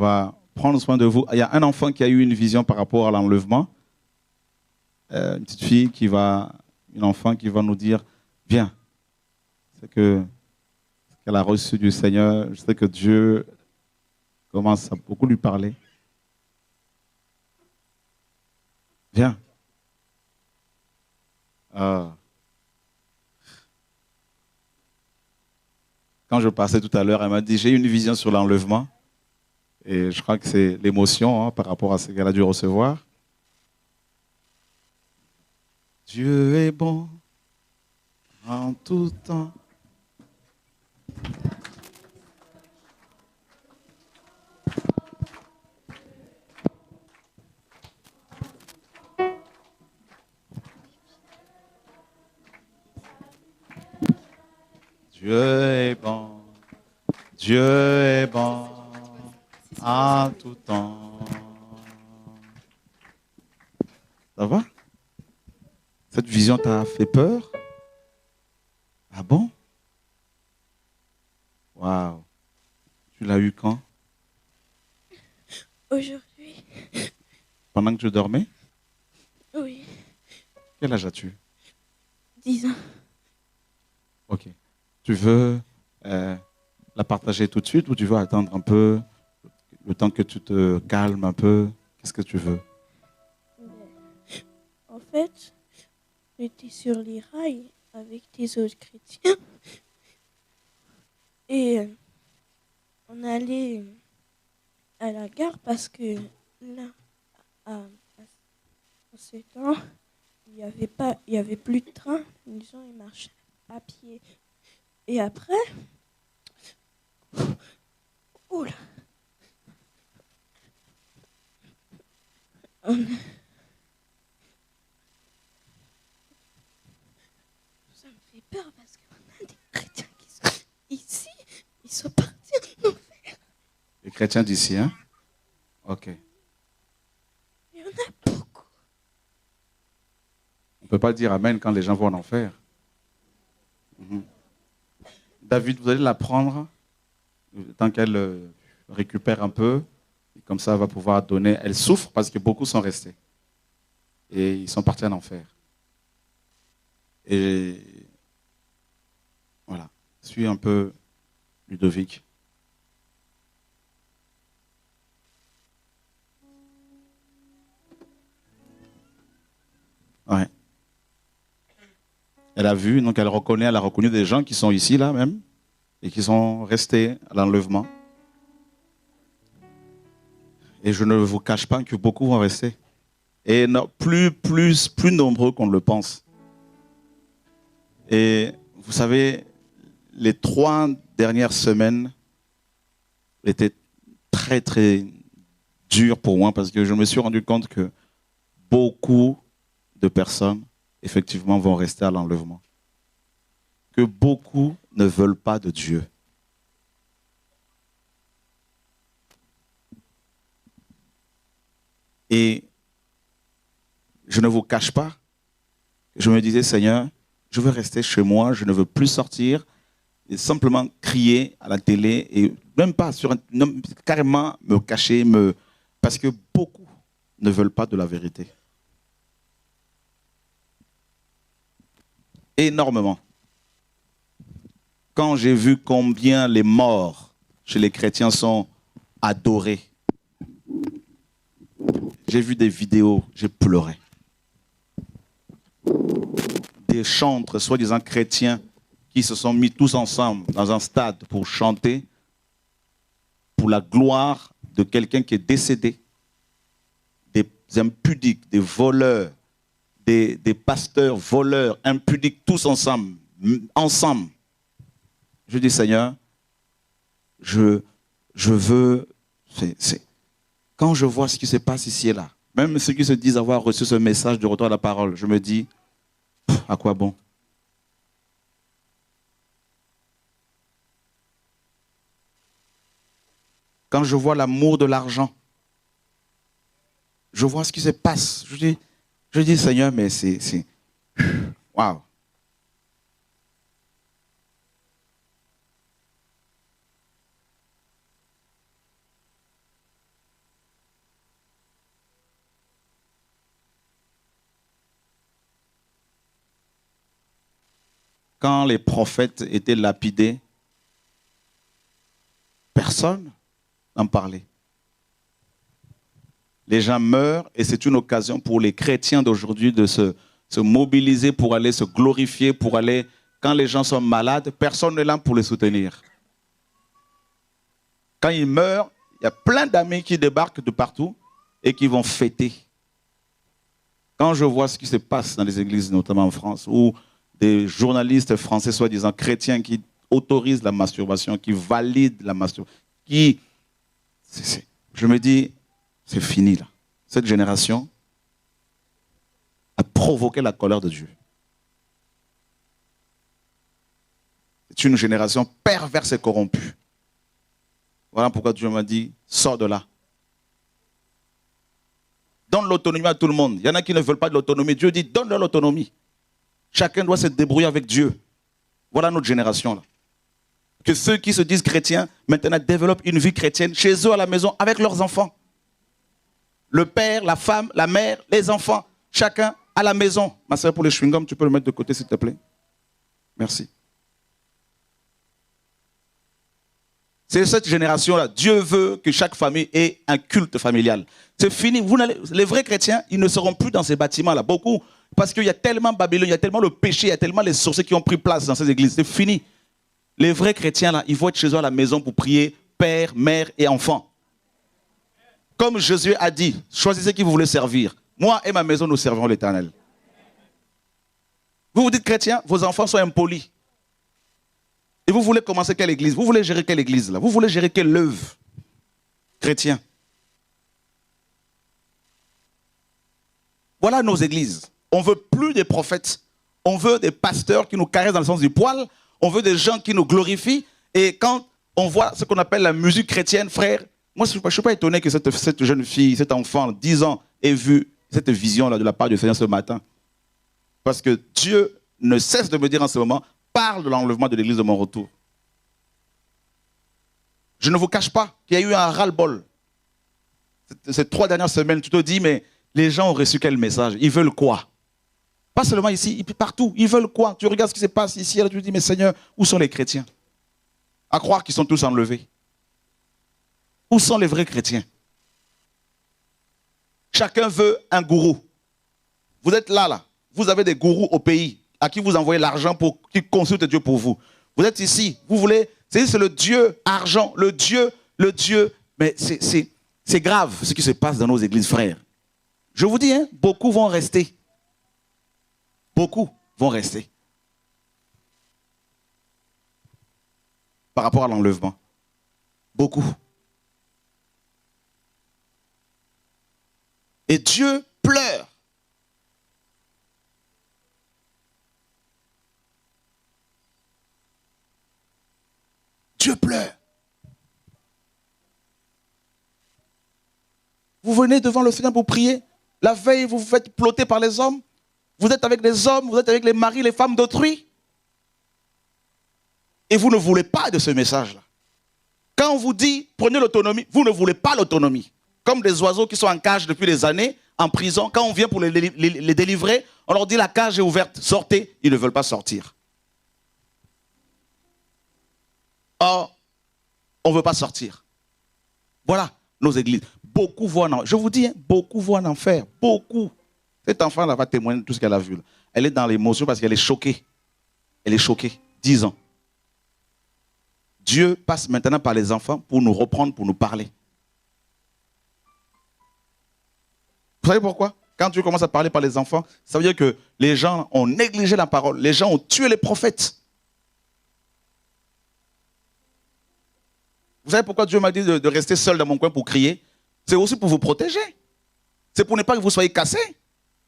va prendre soin de vous. Il y a un enfant qui a eu une vision par rapport à l'enlèvement. Une petite fille une enfant qui va nous dire, viens, c'est qu'elle a reçu du Seigneur. Je sais que Dieu commence à beaucoup lui parler. Viens. Quand je passais tout à l'heure, elle m'a dit, j'ai une vision sur l'enlèvement. Et je crois que c'est l'émotion par rapport à ce qu'elle a dû recevoir. Dieu est bon en tout temps. Dieu est bon, Dieu est bon en tout temps. Ça va? Cette vision t'a fait peur? Ah bon? Waouh. Tu l'as eu quand? Aujourd'hui. Pendant que tu dormais? Oui. Quel âge as-tu? 10 ans. Ok. Tu veux la partager tout de suite ou tu veux attendre un peu, le temps que tu te calmes un peu? Qu'est-ce que tu veux? En fait, j'étais sur les rails avec des autres chrétiens. Et on allait à la gare parce que là, à ce temps, il y avait plus de train. Les gens ils marchaient à pied. Et après, oh là, ça me fait peur parce qu'on a des chrétiens qui sont ici, ils sont partis en enfer. Les chrétiens d'ici, hein? Ok. Il y en a beaucoup. On ne peut pas dire Amen quand les gens vont en enfer. David, vous allez la prendre tant qu'elle récupère un peu. Et comme ça, elle va pouvoir donner. Elle souffre parce que beaucoup sont restés. Et ils sont partis en enfer. Et voilà. Suis un peu Ludovic. Ouais. Elle a vu, donc elle a reconnu des gens qui sont ici, là même, et qui sont restés à l'enlèvement. Et je ne vous cache pas que beaucoup vont rester. Et non, plus nombreux qu'on ne le pense. Et vous savez, les 3 dernières semaines étaient très, très dures pour moi parce que je me suis rendu compte que beaucoup de personnes, effectivement, vont rester à l'enlèvement. Que beaucoup ne veulent pas de Dieu. Et je ne vous cache pas, je me disais, Seigneur, je veux rester chez moi, je ne veux plus sortir, et simplement crier à la télé, et même pas carrément me cacher, parce que beaucoup ne veulent pas de la vérité. Énormément. Quand j'ai vu combien les morts chez les chrétiens sont adorés, j'ai vu des vidéos, j'ai pleuré. Des chantres, soi-disant chrétiens, qui se sont mis tous ensemble dans un stade pour chanter pour la gloire de quelqu'un qui est décédé. Des impudiques, des voleurs, des pasteurs voleurs, impudiques, tous ensemble. Je dis, Seigneur, je veux... Quand je vois ce qui se passe ici et là, même ceux qui se disent avoir reçu ce message de retour à la parole, je me dis, à quoi bon? Quand je vois l'amour de l'argent, je vois ce qui se passe. Je dis Seigneur, mais c'est... Waouh! quand les prophètes étaient lapidés, personne n'en parlait. Les gens meurent et c'est une occasion pour les chrétiens d'aujourd'hui de se mobiliser pour aller se glorifier, pour aller, quand les gens sont malades, personne n'est là pour les soutenir. Quand ils meurent, il y a plein d'amis qui débarquent de partout et qui vont fêter. Quand je vois ce qui se passe dans les églises, notamment en France, où des journalistes français, soi-disant chrétiens, qui autorisent la masturbation, qui valident la masturbation, je me dis, c'est fini là. Cette génération a provoqué la colère de Dieu. C'est une génération perverse et corrompue. Voilà pourquoi Dieu m'a dit, sors de là. Donne l'autonomie à tout le monde. Il y en a qui ne veulent pas de l'autonomie. Dieu dit, donne-leur l'autonomie. Chacun doit se débrouiller avec Dieu. Voilà notre génération là. Que ceux qui se disent chrétiens, maintenant développent une vie chrétienne chez eux à la maison avec leurs enfants. Le père, la femme, la mère, les enfants, chacun à la maison. Ma soeur, pour les chewing-gums, tu peux le mettre de côté s'il te plaît. Merci. C'est cette génération-là. Dieu veut que chaque famille ait un culte familial. C'est fini. Les vrais chrétiens, ils ne seront plus dans ces bâtiments-là. Beaucoup. Parce qu'il y a tellement Babylone, il y a tellement le péché, il y a tellement les sorciers qui ont pris place dans ces églises. C'est fini. Les vrais chrétiens, là, ils vont être chez eux à la maison pour prier père, mère et enfants. Comme Jésus a dit, choisissez qui vous voulez servir. Moi et ma maison, nous servirons l'Éternel. Vous vous dites chrétien, vos enfants sont impolis. Et vous voulez commencer quelle église? Vous voulez gérer quelle église là? Vous voulez gérer quelle œuvre? Chrétien. Voilà nos églises. On ne veut plus des prophètes. On veut des pasteurs qui nous caressent dans le sens du poil. On veut des gens qui nous glorifient. Et quand on voit ce qu'on appelle la musique chrétienne, frère, moi je ne suis pas étonné que cette jeune fille, cet enfant, 10 ans, ait vu cette vision-là de la part du Seigneur ce matin. Parce que Dieu ne cesse de me dire en ce moment, parle de l'enlèvement de l'église de mon retour. Je ne vous cache pas qu'il y a eu un ras-le-bol. Ces 3 dernières semaines, tu te dis, mais les gens ont reçu quel message? Ils veulent quoi? Pas seulement ici, partout. Ils veulent quoi? Tu regardes ce qui se passe ici, là, tu te dis, mais Seigneur, où sont les chrétiens? À croire qu'ils sont tous enlevés. Où sont les vrais chrétiens? Chacun veut un gourou. Vous êtes là. Vous avez des gourous au pays à qui vous envoyez l'argent pour qu'ils consultent Dieu pour vous. Vous êtes ici, vous voulez, c'est le Dieu argent, le Dieu, mais c'est grave ce qui se passe dans nos églises, frères. Je vous dis, hein, beaucoup vont rester. Beaucoup vont rester. Par rapport à l'enlèvement. Beaucoup. Et Dieu pleure. Dieu pleure. Vous venez devant le Seigneur pour prier. La veille, vous vous faites ploter par les hommes. Vous êtes avec les hommes, vous êtes avec les maris, les femmes d'autrui. Et vous ne voulez pas de ce message-là. Quand on vous dit, prenez l'autonomie, vous ne voulez pas l'autonomie. Comme des oiseaux qui sont en cage depuis des années, en prison, quand on vient pour les délivrer, on leur dit la cage est ouverte, sortez, ils ne veulent pas sortir. Or, on ne veut pas sortir. Voilà nos églises. Beaucoup vont en enfer. Je vous dis, hein, beaucoup vont en enfer. Beaucoup. Cet enfant-là va témoigner de tout ce qu'elle a vu. Elle est dans l'émotion parce qu'elle est choquée. Elle est choquée. 10 ans. Dieu passe maintenant par les enfants pour nous reprendre, pour nous parler. Vous savez pourquoi? Quand Dieu commence à parler par les enfants, ça veut dire que les gens ont négligé la parole. Les gens ont tué les prophètes. Vous savez pourquoi Dieu m'a dit de rester seul dans mon coin pour crier? C'est aussi pour vous protéger. C'est pour ne pas que vous soyez cassés.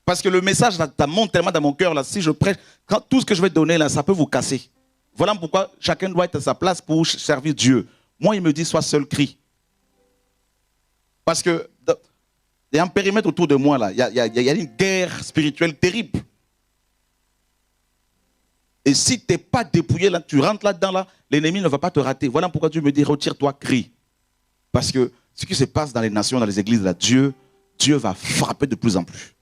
Parce que le message monte tellement dans mon cœur, là, si je prêche, tout ce que je vais donner, là, ça peut vous casser. Voilà pourquoi chacun doit être à sa place pour servir Dieu. Moi, il me dit, sois seul, crie. Parce que il y a un périmètre autour de moi, là. Il y a une guerre spirituelle terrible. Et si tu n'es pas dépouillé, là, tu rentres là-dedans, là, l'ennemi ne va pas te rater. Voilà pourquoi Dieu me dit, retire-toi, crie. Parce que ce qui se passe dans les nations, dans les églises, là, Dieu va frapper de plus en plus.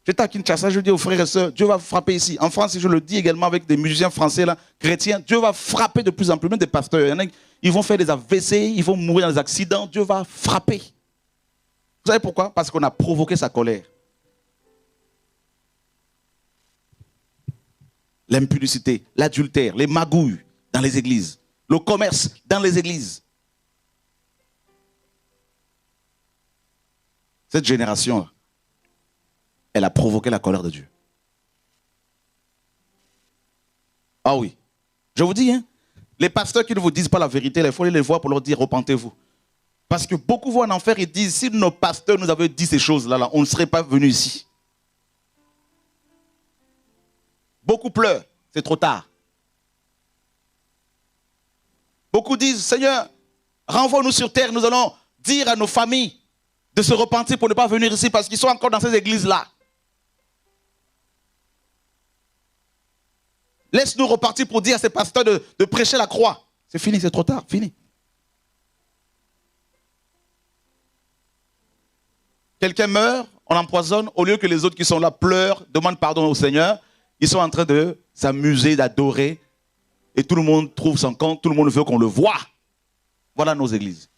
J'étais à Kinshasa, je dis aux frères et sœurs, Dieu va frapper ici. En France, je le dis également avec des musiciens français, là, chrétiens, Dieu va frapper de plus en plus, même des pasteurs. Il y en a, ils vont faire des AVC, ils vont mourir dans des accidents, Dieu va frapper. Vous savez pourquoi? Parce qu'on a provoqué sa colère. L'impudicité, l'adultère, les magouilles dans les églises, le commerce dans les églises. Cette génération, elle a provoqué la colère de Dieu. Ah oui. Je vous dis, hein, les pasteurs qui ne vous disent pas la vérité, il faut aller les voir pour leur dire repentez-vous. Parce que beaucoup vont en enfer et disent si nos pasteurs nous avaient dit ces choses-là, on ne serait pas venus ici. Beaucoup pleurent, c'est trop tard. Beaucoup disent Seigneur, renvoie-nous sur terre, nous allons dire à nos familles de se repentir pour ne pas venir ici parce qu'ils sont encore dans ces églises-là. Laisse-nous repartir pour dire à ces pasteurs de prêcher la croix. C'est fini, c'est trop tard, fini. Quelqu'un meurt, on l'empoisonne, au lieu que les autres qui sont là pleurent, demandent pardon au Seigneur, ils sont en train de s'amuser, d'adorer, et tout le monde trouve son compte, tout le monde veut qu'on le voie. Voilà nos églises.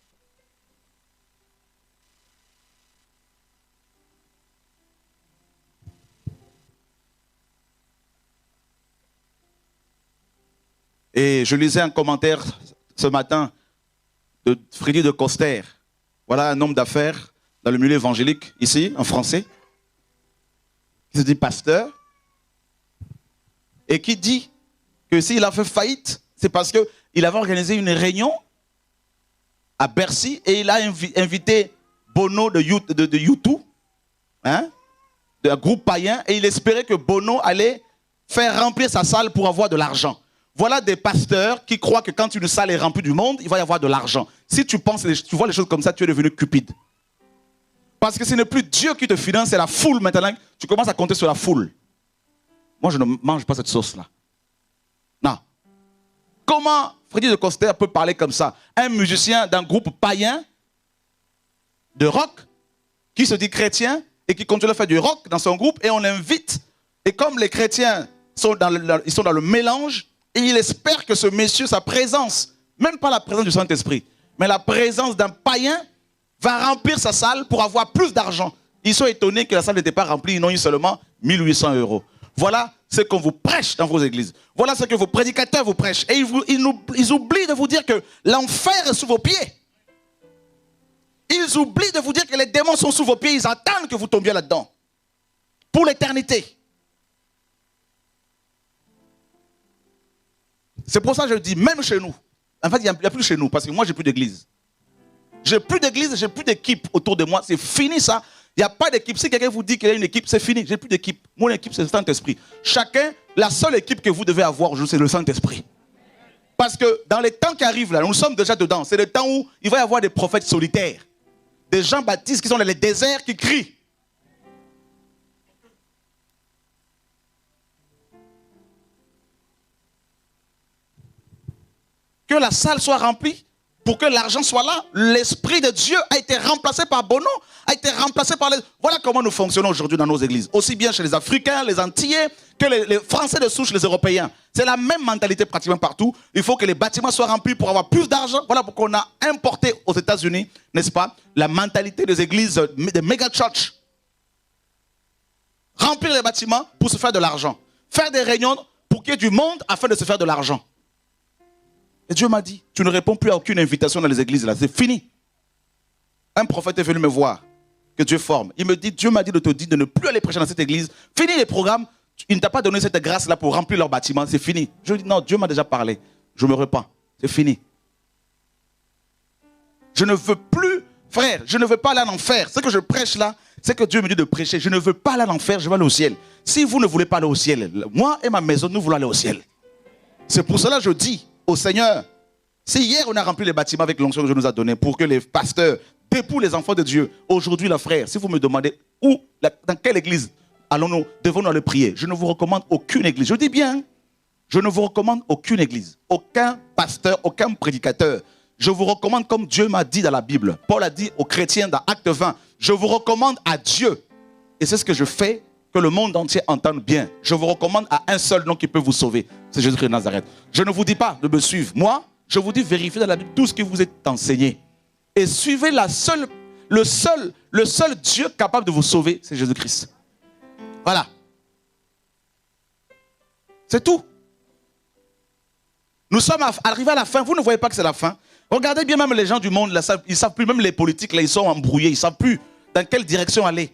Et je lisais un commentaire ce matin de Frédéric de Coster. Voilà un homme d'affaires dans le milieu évangélique, ici, en français, qui se dit pasteur, et qui dit que s'il a fait faillite, c'est parce qu'il avait organisé une réunion à Bercy et il a invité Bono de U2, hein, d'un groupe païen, et il espérait que Bono allait faire remplir sa salle pour avoir de l'argent. Voilà des pasteurs qui croient que quand une salle est remplie du monde, il va y avoir de l'argent. Si tu penses, tu vois les choses comme ça, tu es devenu cupide. Parce que ce n'est plus Dieu qui te finance, c'est la foule maintenant. Tu commences à compter sur la foule. Moi, je ne mange pas cette sauce-là. Non. Comment Frédéric de Coster peut parler comme ça? Un musicien d'un groupe païen de rock qui se dit chrétien et qui continue à faire du rock dans son groupe et on l'invite. Et comme les chrétiens sont dans le mélange, et il espère que ce monsieur, sa présence, même pas la présence du Saint-Esprit, mais la présence d'un païen va remplir sa salle pour avoir plus d'argent. Ils sont étonnés que la salle n'était pas remplie, ils n'ont eu seulement 1800 €. Voilà ce qu'on vous prêche dans vos églises. Voilà ce que vos prédicateurs vous prêchent. Et ils oublient de vous dire que l'enfer est sous vos pieds. Ils oublient de vous dire que les démons sont sous vos pieds. Ils attendent que vous tombiez là-dedans. Pour l'éternité. C'est pour ça que je dis, même chez nous. En fait, il n'y a plus chez nous, parce que moi, j'ai plus d'église. J'ai plus d'église, j'ai plus d'équipe autour de moi. C'est fini ça. Il n'y a pas d'équipe. Si quelqu'un vous dit qu'il y a une équipe, c'est fini. J'ai plus d'équipe. Mon équipe, c'est le Saint-Esprit. Chacun, la seule équipe que vous devez avoir aujourd'hui, c'est le Saint-Esprit. Parce que dans les temps qui arrivent, là, nous sommes déjà dedans. C'est le temps où il va y avoir des prophètes solitaires. Des Jean-Baptiste qui sont dans les déserts, qui crient. Que la salle soit remplie, pour que l'argent soit là. L'Esprit de Dieu a été remplacé par Bono, a été remplacé par les... Voilà comment nous fonctionnons aujourd'hui dans nos églises. Aussi bien chez les Africains, les Antillais, que les Français de souche, les Européens. C'est la même mentalité pratiquement partout. Il faut que les bâtiments soient remplis pour avoir plus d'argent. Voilà pourquoi on a importé aux États-Unis, n'est-ce pas, la mentalité des églises, des méga-churches. Remplir les bâtiments pour se faire de l'argent. Faire des réunions pour qu'il y ait du monde afin de se faire de l'argent. Et Dieu m'a dit, tu ne réponds plus à aucune invitation dans les églises là, c'est fini. Un prophète est venu me voir, que Dieu forme. Il me dit, Dieu m'a dit de te dire de ne plus aller prêcher dans cette église. Fini les programmes, il ne t'a pas donné cette grâce là pour remplir leur bâtiment, c'est fini. Je lui dis, non, Dieu m'a déjà parlé, je me repens, c'est fini. Je ne veux plus, frère, je ne veux pas aller en enfer. Ce que je prêche là, c'est que Dieu me dit de prêcher. Je ne veux pas aller en enfer, je veux aller au ciel. Si vous ne voulez pas aller au ciel, moi et ma maison, nous voulons aller au ciel. C'est pour cela que je dis au Seigneur, si hier on a rempli les bâtiments avec l'onction que Dieu nous a donnée pour que les pasteurs dépouillent les enfants de Dieu, aujourd'hui, là, frère, si vous me demandez où, dans quelle église devons-nous aller prier, je ne vous recommande aucune église. Je dis bien, je ne vous recommande aucune église, aucun pasteur, aucun prédicateur. Je vous recommande comme Dieu m'a dit dans la Bible. Paul a dit aux chrétiens dans Acte 20, je vous recommande à Dieu. Et c'est ce que je fais que le monde entier entende bien, je vous recommande à un seul nom qui peut vous sauver. C'est Jésus-Christ de Nazareth. Je ne vous dis pas de me suivre. Moi, je vous dis vérifiez dans la Bible tout ce que vous êtes enseigné. Et suivez le seul Dieu capable de vous sauver, c'est Jésus-Christ. Voilà. C'est tout. Nous sommes arrivés à la fin. Vous ne voyez pas que c'est la fin. Regardez bien même les gens du monde. Là, ils ne savent plus, même les politiques, là, ils sont embrouillés. Ils ne savent plus dans quelle direction aller.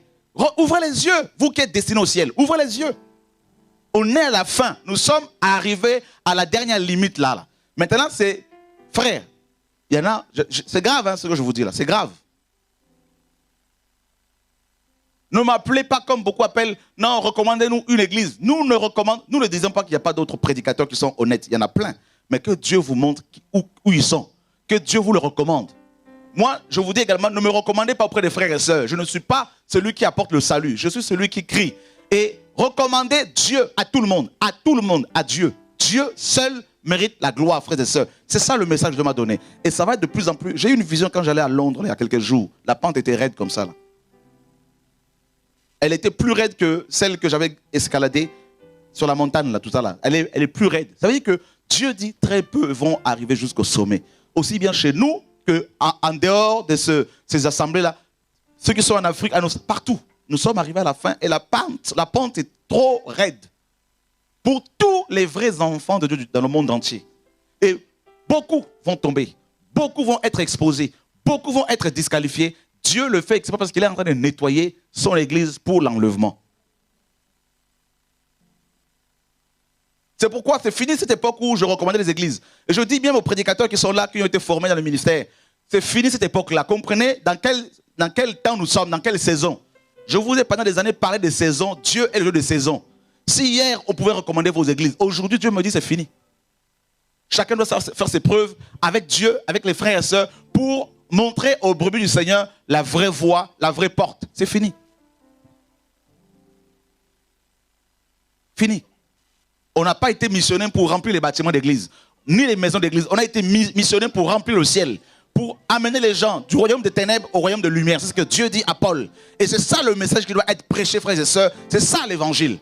Ouvrez les yeux, vous qui êtes destinés au ciel. Ouvrez les yeux. On est à la fin. Nous sommes arrivés à la dernière limite là. Maintenant, c'est, frère, il y en a, c'est grave hein, ce que je vous dis là. C'est grave. Ne m'appelez pas comme beaucoup appellent. Non, recommandez-nous une église. Nous ne disons pas qu'il n'y a pas d'autres prédicateurs qui sont honnêtes. Il y en a plein. Mais que Dieu vous montre où ils sont. Que Dieu vous le recommande. Moi, je vous dis également, ne me recommandez pas auprès des frères et sœurs. Je ne suis pas celui qui apporte le salut. Je suis celui qui crie. Et recommandez Dieu à tout le monde. À tout le monde, à Dieu. Dieu seul mérite la gloire, frères et sœurs. C'est ça le message que Dieu m'a donné. Et ça va être de plus en plus. J'ai eu une vision quand j'allais à Londres il y a quelques jours. La pente était raide comme ça. Là. Elle était plus raide que celle que j'avais escaladée sur la montagne là, tout à l'heure. Elle est plus raide. Ça veut dire que Dieu dit très peu vont arriver jusqu'au sommet. Aussi bien chez nous qu'en dehors de ces assemblées-là. Ceux qui sont en Afrique, partout. Nous sommes arrivés à la fin et la pente est trop raide. Pour tous les vrais enfants de Dieu dans le monde entier. Et beaucoup vont tomber. Beaucoup vont être exposés. Beaucoup vont être disqualifiés. Dieu le fait, c'est pas parce qu'il est en train de nettoyer son église pour l'enlèvement. C'est pourquoi c'est fini cette époque où je recommandais les églises. Et je dis bien aux prédicateurs qui sont là, qui ont été formés dans le ministère, c'est fini cette époque-là. Comprenez dans quel temps nous sommes, dans quelle saison. Je vous ai pendant des années parlé des saisons. Dieu est le Dieu des saisons. Si hier on pouvait recommander vos églises, aujourd'hui Dieu me dit c'est fini. Chacun doit faire ses preuves avec Dieu, avec les frères et sœurs, pour montrer aux brebis du Seigneur la vraie voie, la vraie porte. C'est fini. Fini. On n'a pas été missionné pour remplir les bâtiments d'église, ni les maisons d'église. On a été missionné pour remplir le ciel, pour amener les gens du royaume des ténèbres au royaume de lumière. C'est ce que Dieu dit à Paul. Et c'est ça le message qui doit être prêché, frères et sœurs. C'est ça l'évangile.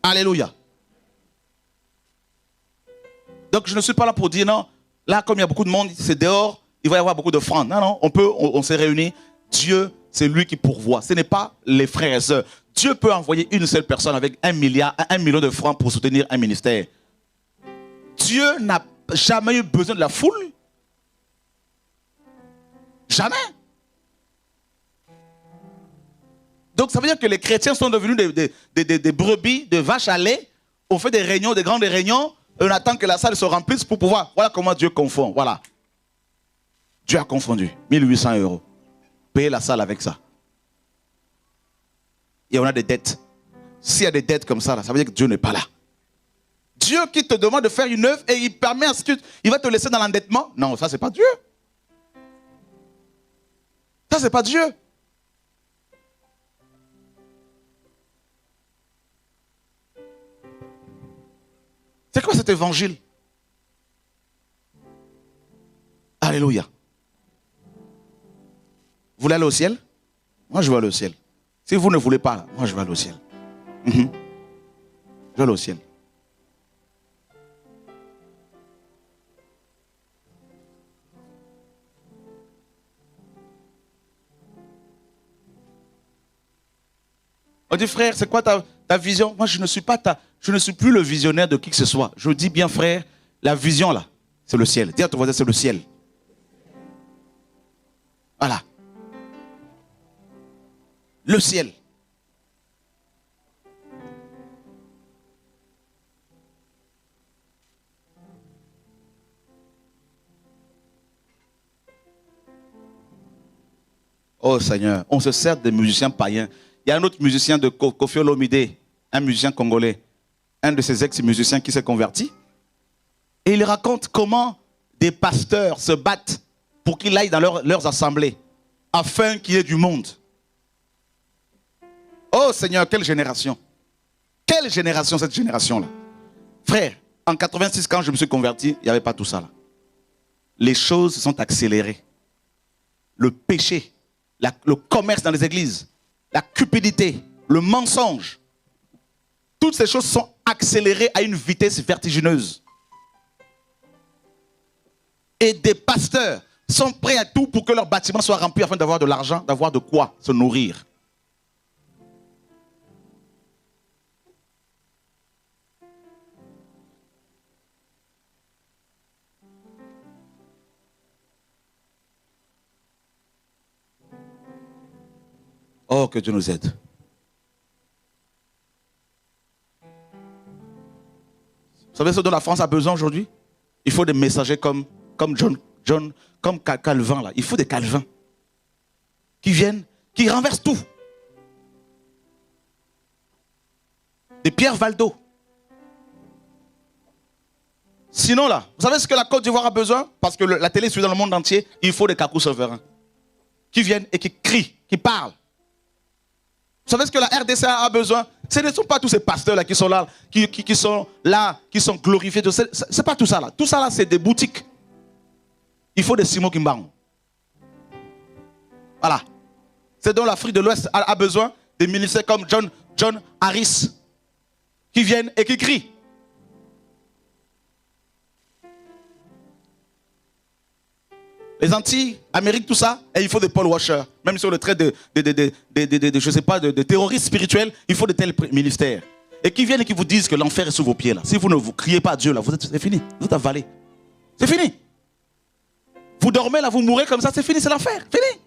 Alléluia. Donc je ne suis pas là pour dire non, là comme il y a beaucoup de monde, c'est dehors, il va y avoir beaucoup d'offrandes. Non, non, on s'est réunis. Dieu, c'est lui qui pourvoit. Ce n'est pas les frères et sœurs. Dieu peut envoyer une seule personne avec 1 million de francs pour soutenir un ministère. Dieu n'a jamais eu besoin de la foule. Jamais. Donc ça veut dire que les chrétiens sont devenus des brebis, des vaches à lait. On fait des réunions, des grandes réunions. On attend que la salle se remplisse pour pouvoir. Voilà comment Dieu confond. Voilà. Dieu a confondu. 1800 €. Payer la salle avec ça. Et on a des dettes. S'il y a des dettes comme ça, ça veut dire que Dieu n'est pas là. Dieu qui te demande de faire une œuvre et il permet à ce que il va te laisser dans l'endettement. Non, ça c'est pas Dieu. Ça c'est pas Dieu. C'est quoi cet évangile? Alléluia. Vous voulez aller au ciel? Moi je veux aller au ciel. Si vous ne voulez pas, moi je vais aller au ciel. Je vais aller au ciel. On dit frère, c'est quoi ta vision? Moi je ne suis plus le visionnaire de qui que ce soit. Je dis bien frère, la vision là, c'est le ciel. Dis à ton voisin, c'est le ciel. Voilà. Le ciel. Oh Seigneur, on se sert des musiciens païens. Il y a un autre musicien de Koffi Olomide, un musicien congolais, un de ces ex-musiciens qui s'est converti. Et il raconte comment des pasteurs se battent pour qu'il aille dans leurs assemblées, afin qu'il y ait du monde. Oh Seigneur, quelle génération! Quelle génération cette génération-là! Frère, en 86, quand je me suis converti, il n'y avait pas tout ça là. Les choses sont accélérées. Le péché, le commerce dans les églises, la cupidité, le mensonge. Toutes ces choses sont accélérées à une vitesse vertigineuse. Et des pasteurs sont prêts à tout pour que leur bâtiment soit rempli afin d'avoir de l'argent, d'avoir de quoi se nourrir. Oh, que Dieu nous aide. Vous savez ce dont la France a besoin aujourd'hui? Il faut des messagers comme comme Calvin là. Il faut des Calvins qui viennent, qui renversent tout. Des Pierre Valdo. Sinon là, vous savez ce que la Côte d'Ivoire a besoin? Parce que la télé est suivie dans le monde entier. Il faut des Kakou souverains qui viennent et qui crient, qui parlent. Vous savez ce que la RDC a besoin? Ce ne sont pas tous ces pasteurs-là qui sont là, qui sont là, qui sont glorifiés. Ce n'est pas tout ça là. Tout ça là, c'est des boutiques. Il faut des Simon Kimbangu. Voilà. C'est dont l'Afrique de l'Ouest a besoin des ministères comme John Harris qui viennent et qui crient. Les Antilles, Amérique, tout ça, et il faut des Paul Washer. Même sur le trait je sais pas, de terroristes spirituels, il faut de tels ministères. Et qui viennent et qui vous disent que l'enfer est sous vos pieds là. Si vous ne vous criez pas à Dieu là, c'est fini. Vous êtes avalé. C'est fini. Vous dormez là, vous mourrez comme ça, c'est fini, c'est l'enfer. Fini.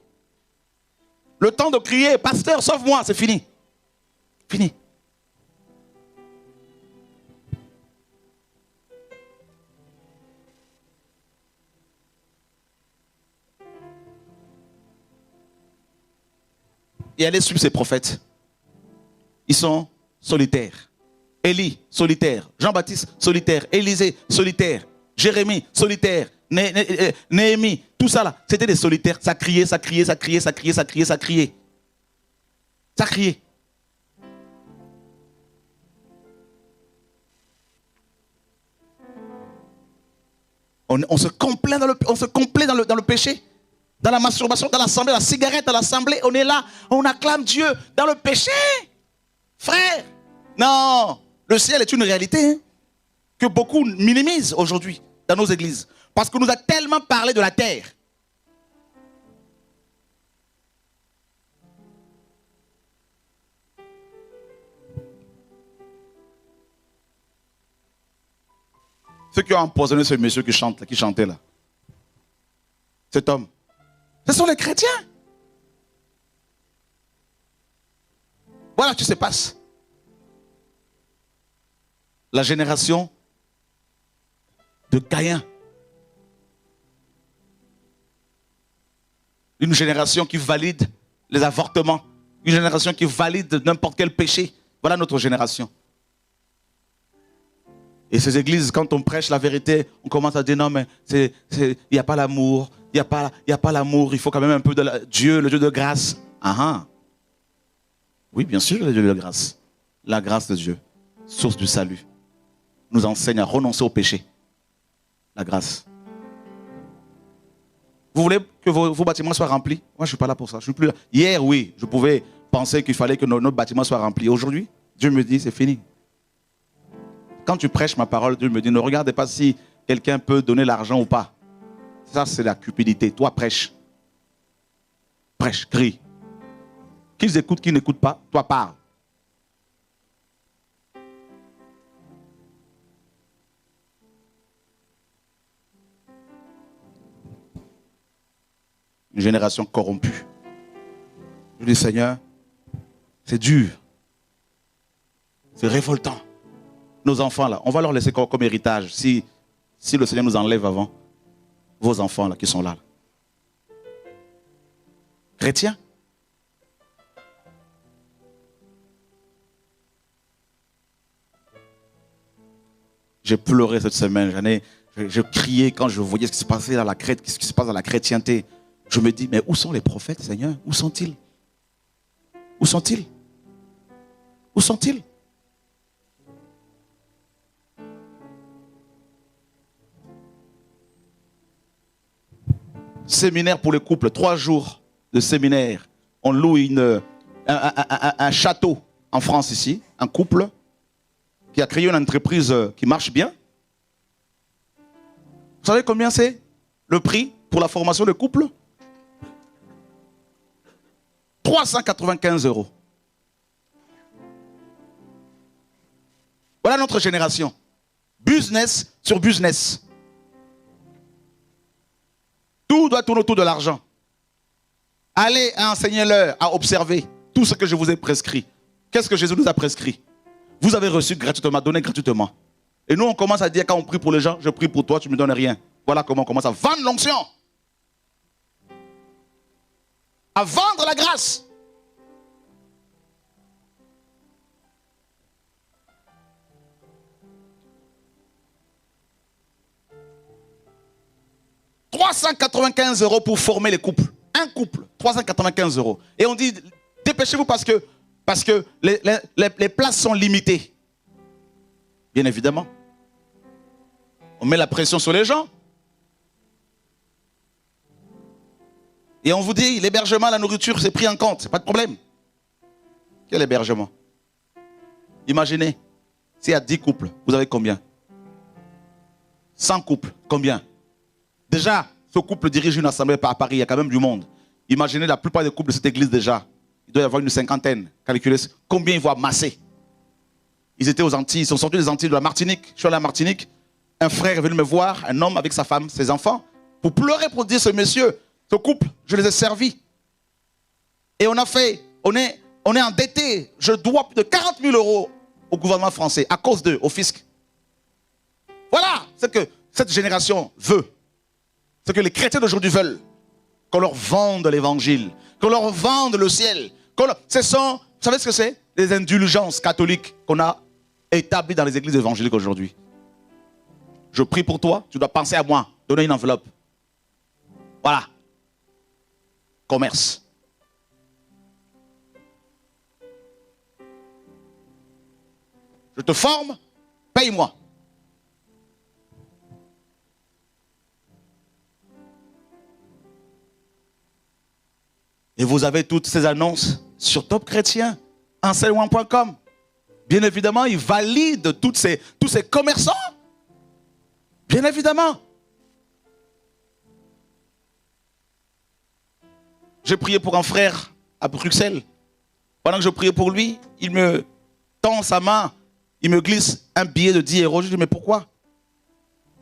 Le temps de crier, pasteur, sauve-moi, c'est fini. Fini. Et allez suivre ces prophètes. Ils sont solitaires. Élie, solitaire. Jean-Baptiste, solitaire. Élisée, solitaire. Jérémie, solitaire. Néhémie, tout ça là, c'était des solitaires. Ça criait, ça criait, ça criait, ça criait, ça criait, ça criait. Ça criait. On se complaît dans le péché. Dans la masturbation, dans l'assemblée, la cigarette à l'assemblée, on est là, on acclame Dieu dans le péché. Frère, non, le ciel est une réalité hein, que beaucoup minimisent aujourd'hui dans nos églises. Parce qu'on nous a tellement parlé de la terre. Ceux qui ont empoisonné ce monsieur qui chantait là, cet homme, ce sont les chrétiens. Voilà ce qui se passe. La génération de Caïn. Une génération qui valide les avortements. Une génération qui valide n'importe quel péché. Voilà notre génération. Et ces églises, quand on prêche la vérité, on commence à dire non mais il n'y a pas l'amour. Il n'y a pas l'amour, il faut quand même un peu de Dieu, le Dieu de grâce. Ah, oui, bien sûr, le Dieu de grâce. La grâce de Dieu, source du salut, nous enseigne à renoncer au péché. La grâce. Vous voulez que vos bâtiments soient remplis? Moi, je ne suis pas là pour ça. Je suis plus là. Hier, oui, je pouvais penser qu'il fallait que nos bâtiments soient remplis. Aujourd'hui, Dieu me dit, c'est fini. Quand tu prêches ma parole, Dieu me dit, ne regardez pas si quelqu'un peut donner l'argent ou pas. Ça, c'est la cupidité. Toi, prêche. Prêche, crie. Qu'ils écoutent, qu'ils n'écoutent pas, toi, parle. Une génération corrompue. Je dis, Seigneur, c'est dur. C'est révoltant. Nos enfants, là, on va leur laisser comme héritage si le Seigneur nous enlève avant. Vos enfants là qui sont là. Chrétiens. J'ai pleuré cette semaine. Je criais quand je voyais ce qui se passait dans la Crète, ce qui se passe dans la chrétienté. Je me dis, mais où sont les prophètes, Seigneur? Où sont-ils? Où sont-ils? Où sont-ils? Séminaire pour les couples, 3 jours de séminaire. On loue un château en France ici, un couple qui a créé une entreprise qui marche bien. Vous savez combien c'est le prix pour la formation de couple? 395 €. Voilà notre génération. Business sur business. Tout doit tourner autour de l'argent. Allez, enseignez-leur à observer tout ce que je vous ai prescrit. Qu'est-ce que Jésus nous a prescrit? Vous avez reçu gratuitement, donné gratuitement. Et nous, on commence à dire, quand on prie pour les gens, je prie pour toi, tu ne me donnes rien. Voilà comment on commence à vendre l'onction. À vendre la grâce. « 395 € pour former les couples. Un couple, 395 €. Et on dit, dépêchez-vous parce que les places sont limitées. Bien évidemment. On met la pression sur les gens. Et on vous dit, l'hébergement, la nourriture, c'est pris en compte. C'est pas de problème. Quel hébergement? Imaginez, s'il y a 10 couples, vous avez combien? 100 couples, combien? Déjà, ce couple dirige une assemblée à Paris, il y a quand même du monde. Imaginez la plupart des couples de cette église déjà. Il doit y avoir une cinquantaine. Calculez combien ils vont amasser. Ils étaient aux Antilles, ils sont sortis des Antilles de la Martinique. Je suis allé à la Martinique. Un frère est venu me voir, un homme avec sa femme, ses enfants, pour pleurer, pour dire, ce monsieur, ce couple, je les ai servis. Et on est endetté. Je dois plus de 40 000 € au gouvernement français, à cause d'eux, au fisc. Voilà ce que cette génération veut. Ce que les chrétiens d'aujourd'hui veulent. Qu'on leur vende l'évangile. Qu'on leur vende le ciel. Vous savez ce que c'est? Les indulgences catholiques qu'on a établies dans les églises évangéliques aujourd'hui. Je prie pour toi, tu dois penser à moi. Donner une enveloppe. Voilà. Commerce. Je te forme, paye-moi. Et vous avez toutes ces annonces sur Top Chrétien, enseignement.com. Bien évidemment, ils valident tous ces commerçants. Bien évidemment. J'ai prié pour un frère à Bruxelles. Pendant que je priais pour lui, il me tend sa main, il me glisse un billet de 10 €. Je dis, mais pourquoi?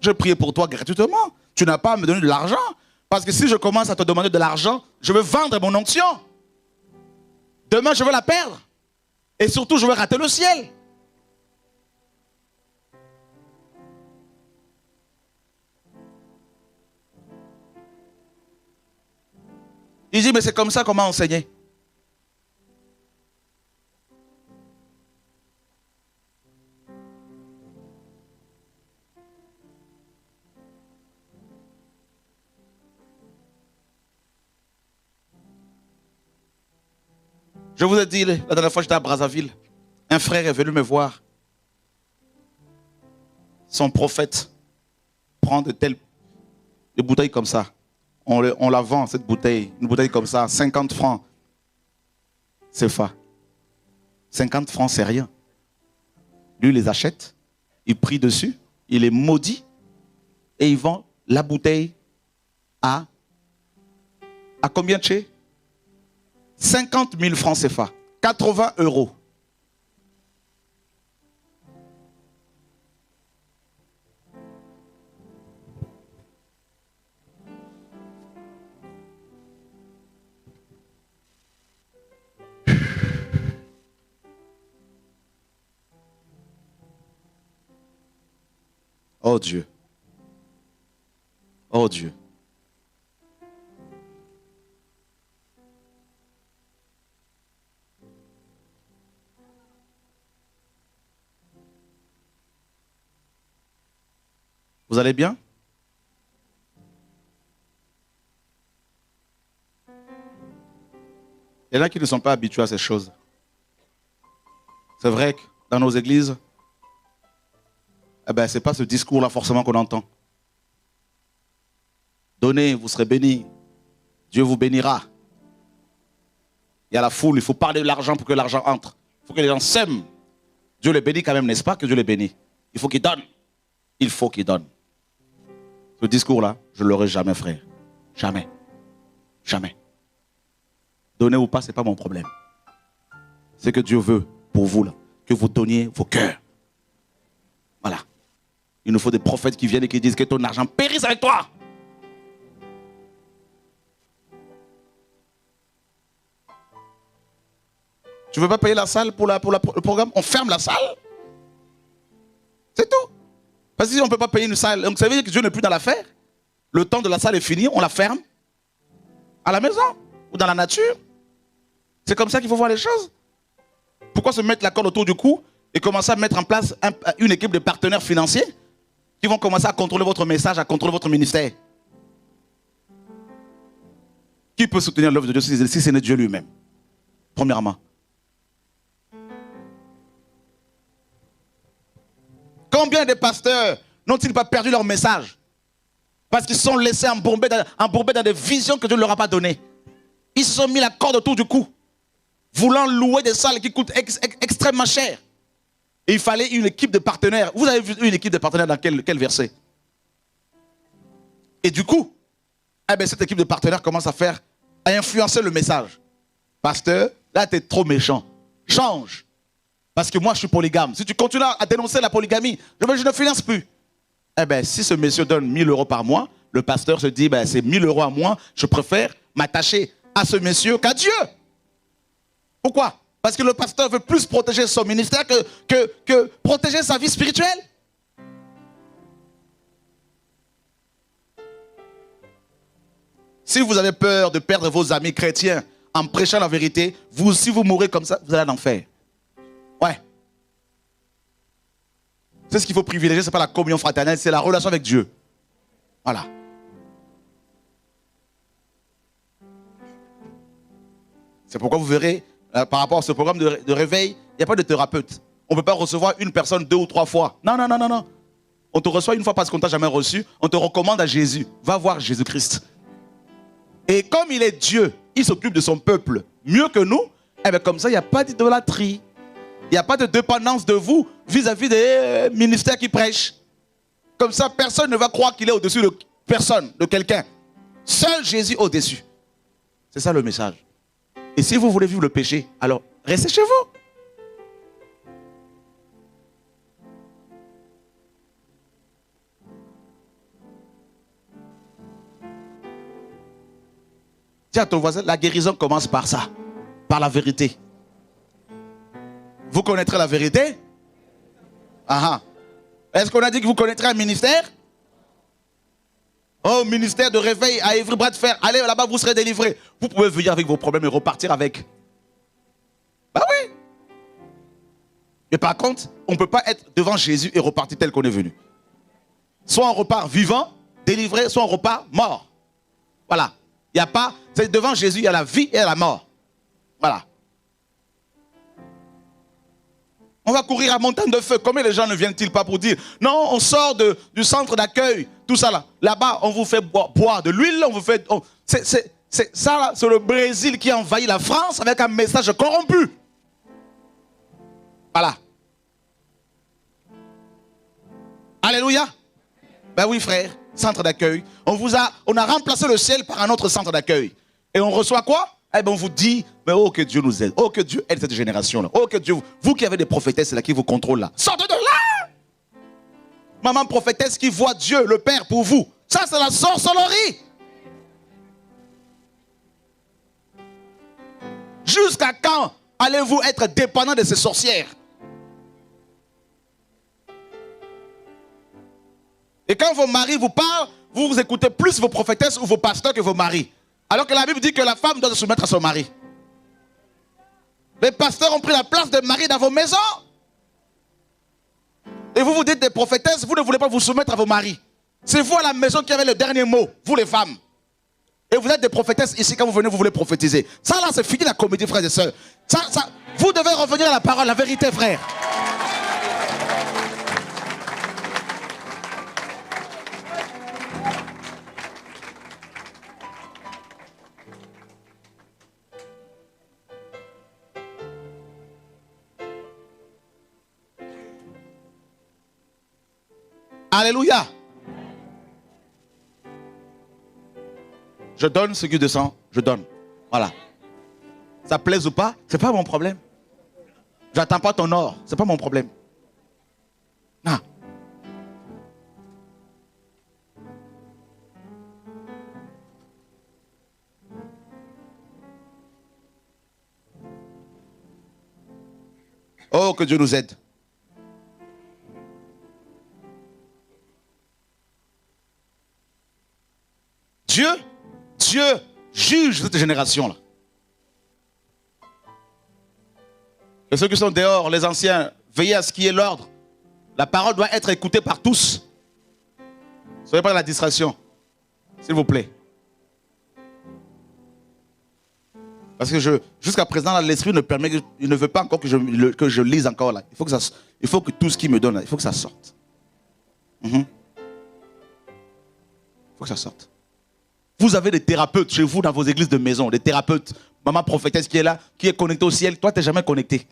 Je priais pour toi gratuitement. Tu n'as pas à me donner de l'argent. Parce que si je commence à te demander de l'argent, je veux vendre mon onction. Demain, je veux la perdre. Et surtout, je veux rater le ciel. Il dit, mais c'est comme ça qu'on m'a enseigné. Je vous ai dit, la dernière fois j'étais à Brazzaville, un frère est venu me voir. Son prophète prend des bouteilles comme ça. On la vend, cette bouteille, une bouteille comme ça, 50 francs. C'est fa. 50 francs, c'est rien. Lui, il les achète, il prie dessus, il les maudit et il vend la bouteille à combien de chez 50 000 francs CFA, 80 €. Oh Dieu. Oh Dieu. Vous allez bien? Il y en a qui ne sont pas habitués à ces choses. C'est vrai que dans nos églises, ce n'est pas ce discours-là forcément qu'on entend. Donnez, vous serez bénis. Dieu vous bénira. Il y a la foule, il faut parler de l'argent pour que l'argent entre. Il faut que les gens s'aiment. Dieu les bénit quand même, n'est-ce pas que Dieu les bénit? Il faut qu'ils donnent. Il faut qu'ils donnent. Ce discours-là, je ne l'aurai jamais, frère. Jamais. Jamais. Donner ou pas, ce n'est pas mon problème. C'est que Dieu veut pour vous, là, que vous donniez vos cœurs. Voilà. Il nous faut des prophètes qui viennent et qui disent que ton argent périsse avec toi. Tu ne veux pas payer la salle pour le programme? On ferme la salle. C'est tout. Parce que si on ne peut pas payer une salle, donc ça veut dire que Dieu n'est plus dans l'affaire. Le temps de la salle est fini, on la ferme. À la maison ou dans la nature. C'est comme ça qu'il faut voir les choses. Pourquoi se mettre la corde autour du cou et commencer à mettre en place une équipe de partenaires financiers qui vont commencer à contrôler votre message, à contrôler votre ministère? Qui peut soutenir l'œuvre de Dieu si ce n'est Dieu lui-même? Premièrement. Combien de pasteurs n'ont-ils pas perdu leur message? Parce qu'ils se sont laissés embourber dans des visions que Dieu ne leur a pas données. Ils se sont mis la corde autour du cou, voulant louer des salles qui coûtent extrêmement cher. Et il fallait une équipe de partenaires. Vous avez vu une équipe de partenaires dans quel verset? Et du coup, cette équipe de partenaires commence à influencer le message. Pasteur, là tu es trop méchant. Change. Parce que moi je suis polygame. Si tu continues à dénoncer la polygamie, je ne finance plus. Si ce monsieur donne 1000 € par mois, le pasteur se dit, c'est 1000 € à moi, je préfère m'attacher à ce monsieur qu'à Dieu. Pourquoi? Parce que le pasteur veut plus protéger son ministère que protéger sa vie spirituelle. Si vous avez peur de perdre vos amis chrétiens en prêchant la vérité, si vous mourrez comme ça, vous allez en enfer. Ouais. C'est ce qu'il faut privilégier, ce n'est pas la communion fraternelle, c'est la relation avec Dieu. Voilà. C'est pourquoi vous verrez, par rapport à ce programme de réveil, il n'y a pas de thérapeute. On ne peut pas recevoir une personne 2 ou 3 fois. Non, non, non, non, non. On te reçoit une fois parce qu'on ne t'a jamais reçu. On te recommande à Jésus. Va voir Jésus-Christ. Et comme il est Dieu, il s'occupe de son peuple mieux que nous, comme ça, il n'y a pas d'idolâtrie. Il n'y a pas de dépendance de vous vis-à-vis des ministères qui prêchent. Comme ça, personne ne va croire qu'il est au-dessus de personne, de quelqu'un. Seul Jésus au-dessus. C'est ça le message. Et si vous voulez vivre le péché, alors restez chez vous. Tiens à ton voisin, la guérison commence par ça, par la vérité. Vous connaîtrez la vérité? Est-ce qu'on a dit que vous connaîtrez un ministère? Oh, ministère de réveil à Évry Bras de Fer. Allez là-bas, vous serez délivrés. Vous pouvez venir avec vos problèmes et repartir avec. Bah oui. Mais par contre, on ne peut pas être devant Jésus et repartir tel qu'on est venu. Soit on repart vivant, délivré, soit on repart mort. Voilà. Il n'y a pas, c'est devant Jésus, il y a la vie et la mort. Voilà. On va courir à montagne de feu. Combien les gens ne viennent-ils pas pour dire, non, on sort du centre d'accueil, tout ça là. Là-bas, on vous fait boire de l'huile, on vous fait... ça là, c'est le Brésil qui a envahi la France avec un message corrompu. Voilà. Alléluia. Ben oui, frère, centre d'accueil. On a remplacé le ciel par un autre centre d'accueil. Et on reçoit quoi? On vous dit, mais oh que Dieu nous aide, oh que Dieu aide cette génération-là, oh que Dieu, vous qui avez des prophétesses là, qui vous contrôlent là, sortez de là! Maman prophétesse qui voit Dieu, le Père pour vous, ça c'est la sorcellerie. Jusqu'à quand allez-vous être dépendant de ces sorcières? Et quand vos maris vous parlent, vous écoutez plus vos prophétesses ou vos pasteurs que vos maris. Alors que la Bible dit que la femme doit se soumettre à son mari. Les pasteurs ont pris la place de mari dans vos maisons. Et vous vous dites des prophétesses, vous ne voulez pas vous soumettre à vos maris. C'est vous à la maison qui avez le dernier mot, vous les femmes. Et vous êtes des prophétesses ici, quand vous venez, vous voulez prophétiser. Ça là, c'est fini la comédie, frères et sœurs. Vous devez revenir à la parole, la vérité, frère. Alléluia. Je donne ce qui descend, je donne. Voilà. Ça plaise ou pas, c'est pas mon problème. J'attends pas ton or, c'est pas mon problème. Non. Oh, que Dieu nous aide. Dieu juge cette génération-là. Et ceux qui sont dehors, les anciens, veillez à ce qui est l'ordre. La parole doit être écoutée par tous. Ne soyez pas dans la distraction, s'il vous plaît. Parce que jusqu'à présent, l'esprit ne permet que, il ne veut pas encore que je lise encore là. Il faut que tout ce qu'il me donne, il faut que ça sorte. Il faut que ça sorte. Vous avez des thérapeutes chez vous dans vos églises de maison, des thérapeutes. Maman prophétesse qui est là, qui est connectée au ciel. Toi, tu n'es jamais connecté.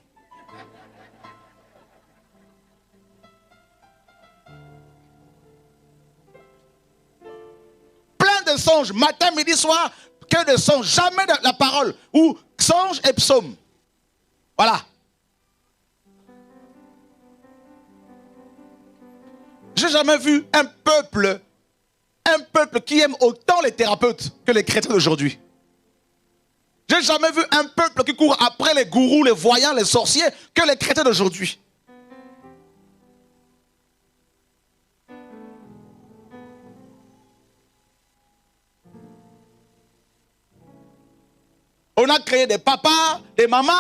Plein de songes, matin, midi, soir. Que de songes, jamais de la parole. Ou songes et psaumes. Voilà. J'ai jamais vu un peuple qui aime autant les thérapeutes que les chrétiens d'aujourd'hui. J'ai jamais vu un peuple qui court après les gourous, les voyants, les sorciers que les chrétiens d'aujourd'hui. On a créé des papas, des mamans,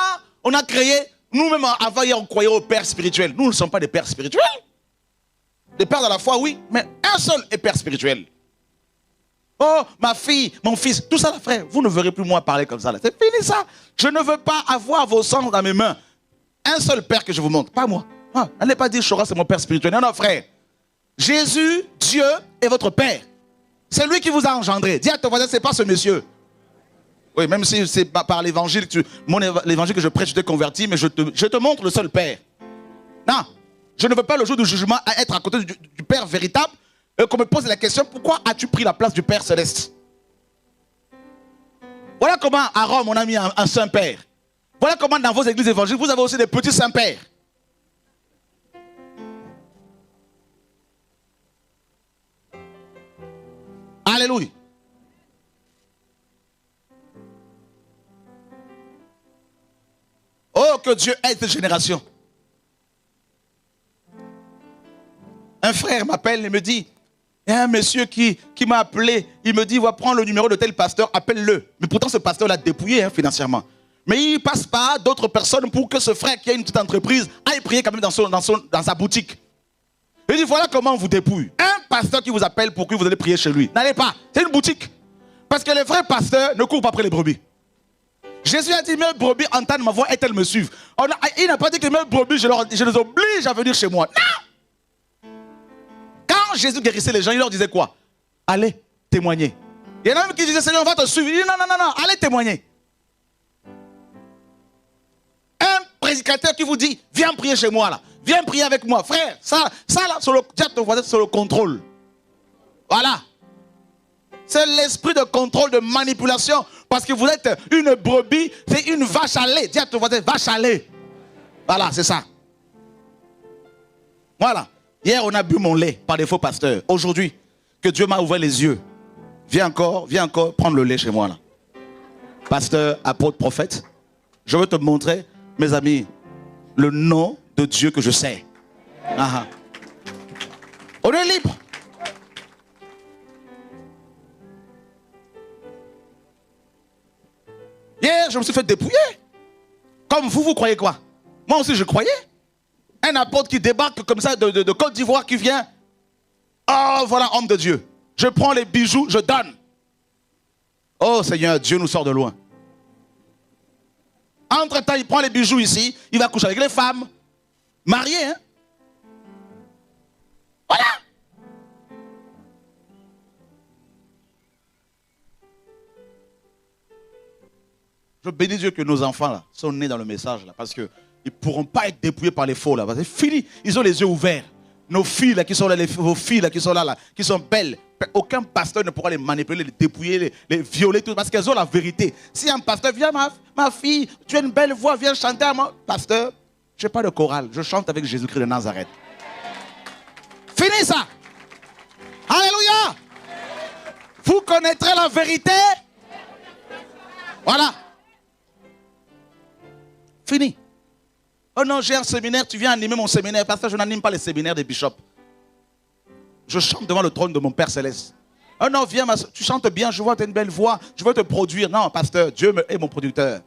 on a créé, nous-mêmes avant hier on croyait aux pères spirituels. Nous ne sommes pas des pères spirituels. Des pères de la foi, oui, mais un seul est père spirituel. Oh, ma fille, mon fils, tout ça là, frère, vous ne verrez plus moi parler comme ça là. C'est fini ça. Je ne veux pas avoir vos sangs dans mes mains. Un seul père que je vous montre, pas moi. Ah, n'allez pas dire Chora c'est mon père spirituel. Non, non, frère. Jésus, Dieu est votre père. C'est lui qui vous a engendré. Dis à ton voisin, c'est pas ce monsieur. Oui, même si c'est par l'évangile, l'évangile que je prêche, je t'ai converti, mais je te montre le seul père. Non, je ne veux pas le jour du jugement être à côté du père véritable. Qu'on me pose la question, pourquoi as-tu pris la place du Père Céleste? Voilà comment à Rome on a mis un Saint-Père. Voilà comment dans vos églises évangéliques, vous avez aussi des petits Saint-Pères. Alléluia. Oh, que Dieu aide cette génération. Un frère m'appelle et me dit, il y a un monsieur qui m'a appelé, il me dit, va prendre le numéro de tel pasteur, appelle-le. Mais pourtant ce pasteur l'a dépouillé financièrement. Mais il passe par d'autres personnes pour que ce frère qui a une petite entreprise aille prier quand même dans sa boutique. Il dit, voilà comment on vous dépouille. Un pasteur qui vous appelle pour que vous allez prier chez lui. N'allez pas, c'est une boutique. Parce que les vrais pasteurs ne courent pas après les brebis. Jésus a dit, mes brebis entendent ma voix et elles me suivent. Il n'a pas dit que mes brebis, je les oblige à venir chez moi. Non! Quand Jésus guérissait les gens, il leur disait quoi? Allez témoigner. Il y en a même qui disaient, Seigneur, on va te suivre. Il dit, non, non, non, non, allez témoigner. Un prédicateur qui vous dit, viens prier chez moi là. Viens prier avec moi. Frère, ça là, sur le contrôle. Voilà. C'est l'esprit de contrôle, de manipulation. Parce que vous êtes une brebis, c'est une vache à lait. Dis à ton voisin, vache à lait. Voilà, c'est ça. Voilà. Hier, on a bu mon lait par des faux pasteurs. Aujourd'hui, que Dieu m'a ouvert les yeux. Viens encore prendre le lait chez moi là. Pasteur, apôtre, prophète. Je veux te montrer, mes amis, le nom de Dieu que je sais. Ah. On est libre. Hier, je me suis fait dépouiller. Comme vous croyez quoi? Moi aussi, je croyais. Un apôtre qui débarque comme ça de Côte d'Ivoire qui vient. Oh, voilà, homme de Dieu. Je prends les bijoux, je donne. Oh Seigneur, Dieu nous sort de loin. Entre-temps, il prend les bijoux ici. Il va coucher avec les femmes. Marié, hein? Voilà. Je bénis Dieu que nos enfants là, sont nés dans le message là, parce qu'ils ne pourront pas être dépouillés par les faux là. C'est fini, ils ont les yeux ouverts. nos filles là, qui sont là, vos filles là, qui sont là, qui sont belles, aucun pasteur ne pourra les manipuler, les dépouiller, les violer, tout, parce qu'elles ont la vérité. Si un pasteur vient, ma fille, tu as une belle voix, viens chanter à moi. Pasteur, je n'ai pas de chorale, je chante avec Jésus-Christ de Nazareth. Fini ça. Alléluia. Vous connaîtrez la vérité. Voilà. Fini. Oh non, j'ai un séminaire, tu viens animer mon séminaire. Pasteur, je n'anime pas les séminaires des bishops. Je chante devant le trône de mon Père Céleste. Oh non, viens, tu chantes bien, je vois que tu as une belle voix, je veux te produire. Non, pasteur, Dieu est mon producteur.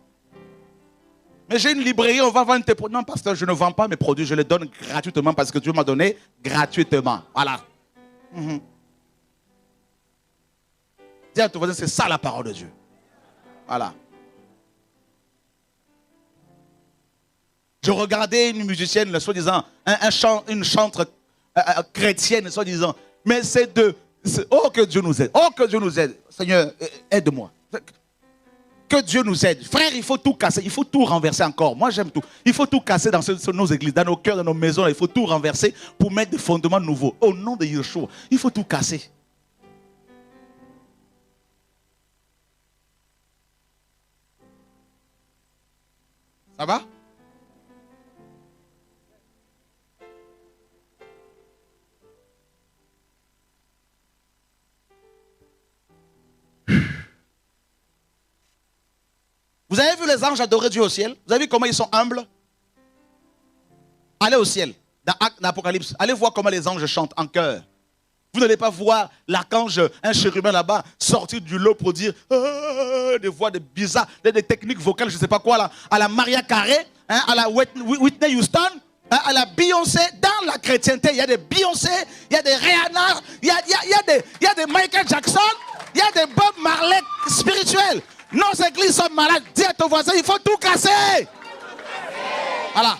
Mais j'ai une librairie, on va vendre tes produits. Non, pasteur, je ne vends pas mes produits, je les donne gratuitement parce que Dieu m'a donné gratuitement. Voilà. Dis à ton voisin, c'est ça la parole de Dieu. Voilà. Je regardais une musicienne, soi-disant, une chantre chrétienne, soi-disant. Mais oh, que Dieu nous aide. Oh, que Dieu nous aide. Seigneur, aide-moi. Que Dieu nous aide. Frère, il faut tout casser. Il faut tout renverser encore. Moi, j'aime tout. Il faut tout casser dans nos églises, dans nos cœurs, dans nos maisons. Il faut tout renverser pour mettre des fondements nouveaux. Au nom de Yeshua, il faut tout casser. Ça va? Vous avez vu les anges adorer Dieu au ciel? Vous avez vu comment ils sont humbles? Allez au ciel, dans l'Apocalypse. Allez voir comment les anges chantent en chœur. Vous n'allez pas voir l'archange, un chérubin là-bas, sortir du lot pour dire des voix bizarres, des techniques vocales, je ne sais pas quoi, là, à la Maria Carey, hein, à la Whitney Houston, hein, à la Beyoncé. Dans la chrétienté, il y a des Beyoncé, il y a des Rihanna, il y a des Michael Jackson, il y a des Bob Marley spirituels. Nos églises sont malades. Dis à ton voisin, il faut tout casser. Voilà.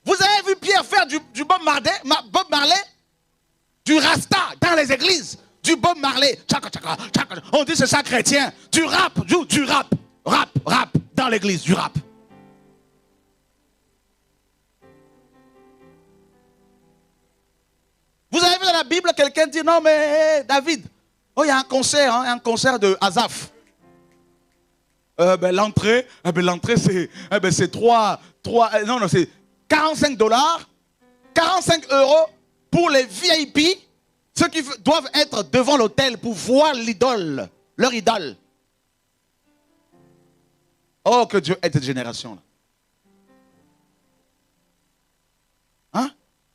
Vous avez vu Pierre faire du Bob Marley, du Rasta dans les églises, du Bob Marley. On dit c'est ça chrétien. Du rap, rap dans l'église, du rap. Vous avez vu dans la Bible, quelqu'un dit, non mais David, oh, il y a un concert de Asaph. L'entrée, c'est 45 $, 45 € pour les VIP, ceux qui doivent être devant l'autel pour voir l'idole, leur idole. Oh, que Dieu aide cette génération-là. Hein?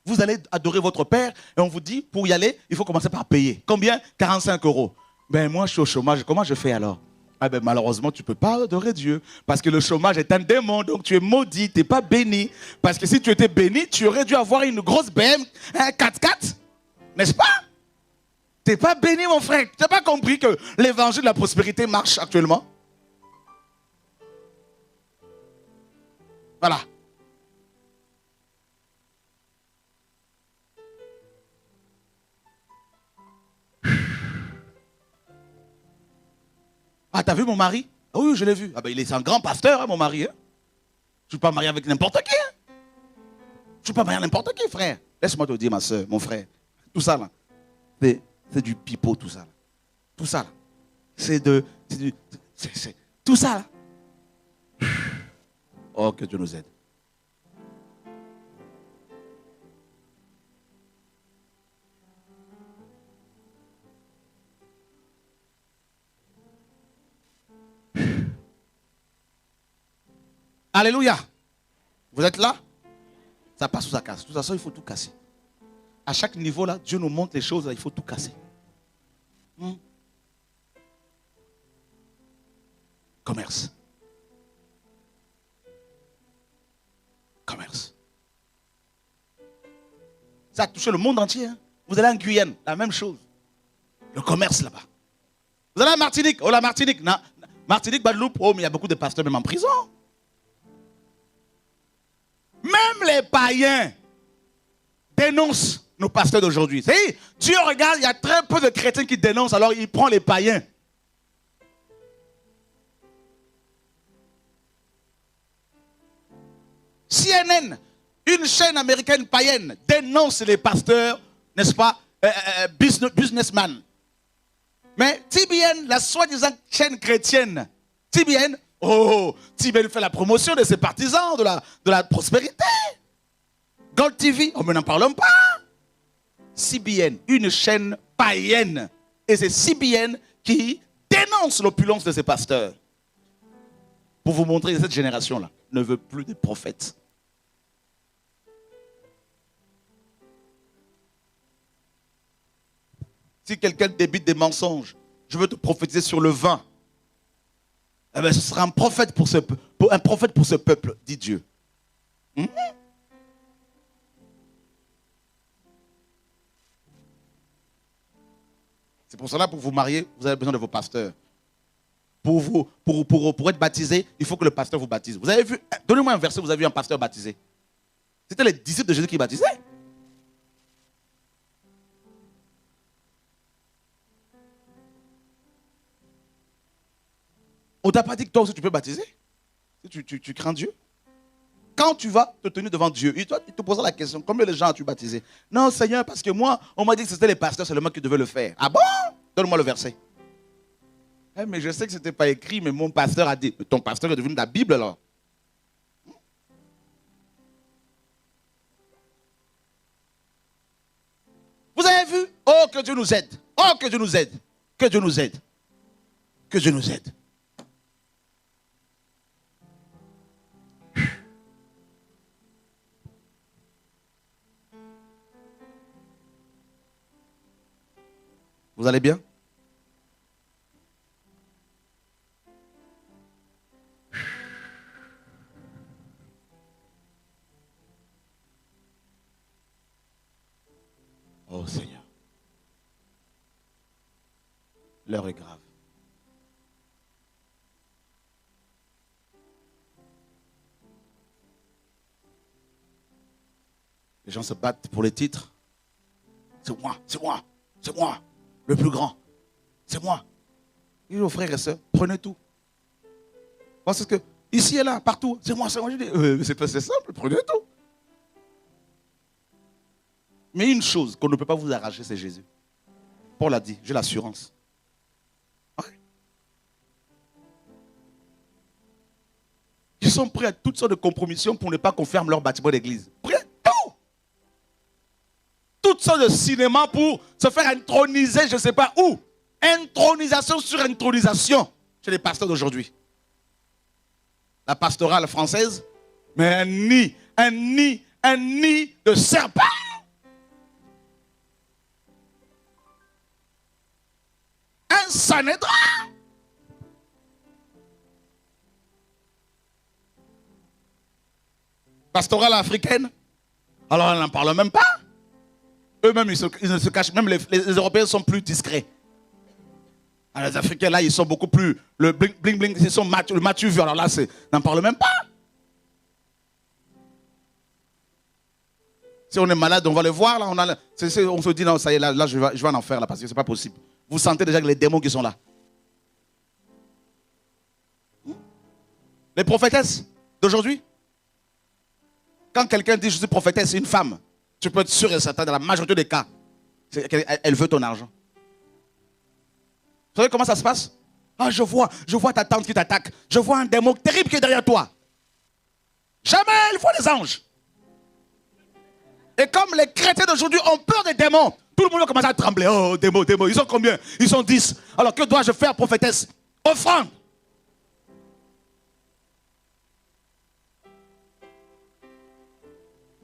Vous allez adorer votre Père et on vous dit, pour y aller, il faut commencer par payer. Combien? 45 €. Ben moi, je suis au chômage. Comment je fais alors? Ah ben malheureusement, tu ne peux pas adorer Dieu. Parce que le chômage est un démon, donc tu es maudit, tu n'es pas béni. Parce que si tu étais béni, tu aurais dû avoir une grosse BM, un 4x4. N'est-ce pas? Tu n'es pas béni, mon frère. Tu n'as pas compris que l'évangile de la prospérité marche actuellement? Voilà. Ah, t'as vu mon mari? Ah oui, je l'ai vu. Ah ben, il est un grand pasteur, hein, mon mari. Hein? Je ne suis pas marié avec n'importe qui. Hein? Je ne suis pas marié avec n'importe qui, frère. Laisse-moi te dire, ma soeur, mon frère. Tout ça, là, c'est du pipeau, tout ça. Là. Tout ça, là. C'est tout ça, là. Oh, que Dieu nous aide. Alléluia. Vous êtes là? Ça passe ou ça casse? De toute façon, il faut tout casser. À chaque niveau, là, Dieu nous montre les choses, là, il faut tout casser. Commerce. Commerce. Ça a touché le monde entier. Hein? Vous allez en Guyane, la même chose. Le commerce là-bas. Vous allez à Martinique. Oh, la Martinique. Non. Martinique, Guadeloupe. Oh, mais il y a beaucoup de pasteurs même en prison. Même les païens dénoncent nos pasteurs d'aujourd'hui. Dieu regarde, il y a très peu de chrétiens qui dénoncent, alors il prend les païens. CNN, une chaîne américaine païenne, dénonce les pasteurs, n'est-ce pas, businessmen. Mais TBN, la soi-disant chaîne chrétienne, TBN, TBN fait la promotion de ses partisans, de la prospérité. Gold TV, on n'en parle pas. CBN, une chaîne païenne. Et c'est CBN qui dénonce l'opulence de ses pasteurs. Pour vous montrer que cette génération-là ne veut plus de prophètes. Si quelqu'un débite des mensonges, je veux te prophétiser sur le vin. Eh bien, ce sera un prophète pour ce peuple, dit Dieu. C'est pour cela, pour vous marier, vous avez besoin de vos pasteurs. Pour être baptisé, il faut que le pasteur vous baptise. Vous avez vu, donnez-moi un verset où vous avez vu un pasteur baptisé. C'était les disciples de Jésus qui baptisaient. On t'a pas dit que toi aussi tu peux baptiser? Tu crains Dieu? Quand tu vas te tenir devant Dieu, il te posera la question, combien de gens as-tu baptisé? Non, Seigneur, parce que moi, on m'a dit que c'était les pasteurs seulement qui devaient le faire. Ah bon? Donne-moi le verset. Mais je sais que ce n'était pas écrit, mais mon pasteur a dit. Ton pasteur est devenu de la Bible alors. Vous avez vu? Oh, que Dieu nous aide. Oh, que Dieu nous aide. Que Dieu nous aide. Que Dieu nous aide. Vous allez bien? Oh Seigneur. L'heure est grave. Les gens se battent pour les titres. C'est moi, c'est moi, c'est moi, le plus grand. C'est moi. Il dit aux frères et sœurs, prenez tout. Parce que ici et là, partout, c'est moi, c'est moi. Je dis, c'est simple, prenez tout. Mais une chose qu'on ne peut pas vous arracher, c'est Jésus. Paul a dit, j'ai l'assurance. Ouais. Ils sont prêts à toutes sortes de compromissions pour ne pas qu'on ferme leur bâtiment d'église. Prêts à tout. Toutes sortes de cinéma pour se faire introniser, je ne sais pas où. Intronisation sur intronisation chez les pasteurs d'aujourd'hui. La pastorale française, mais un nid de serpent. Un Sanhédrin. Pastorale africaine. Alors on n'en parle même pas. Eux-mêmes, ils ne se cachent. Même les Européens sont plus discrets. Alors, les Africains, là, ils sont beaucoup plus... Le bling, bling, bling, ils sont le Mathieu vu. Alors là, n'en parle même pas. Si on est malade, on va le voir. Là, on se dit, non, ça y est, là je vais en enfer, là, parce que c'est pas possible. Vous sentez déjà que les démons qui sont là. Les prophétesses d'aujourd'hui. Quand quelqu'un dit, je suis prophétesse, c'est une femme. Tu peux être sûr et certain, dans la majorité des cas, elle veut ton argent. Vous savez comment ça se passe? Ah, je vois ta tante qui t'attaque. Je vois un démon terrible qui est derrière toi. Jamais il faut des anges. Et comme les chrétiens d'aujourd'hui ont peur des démons, tout le monde commence à trembler. Oh, démons, ils sont combien? Ils sont 10. Alors que dois-je faire, prophétesse? Offrande.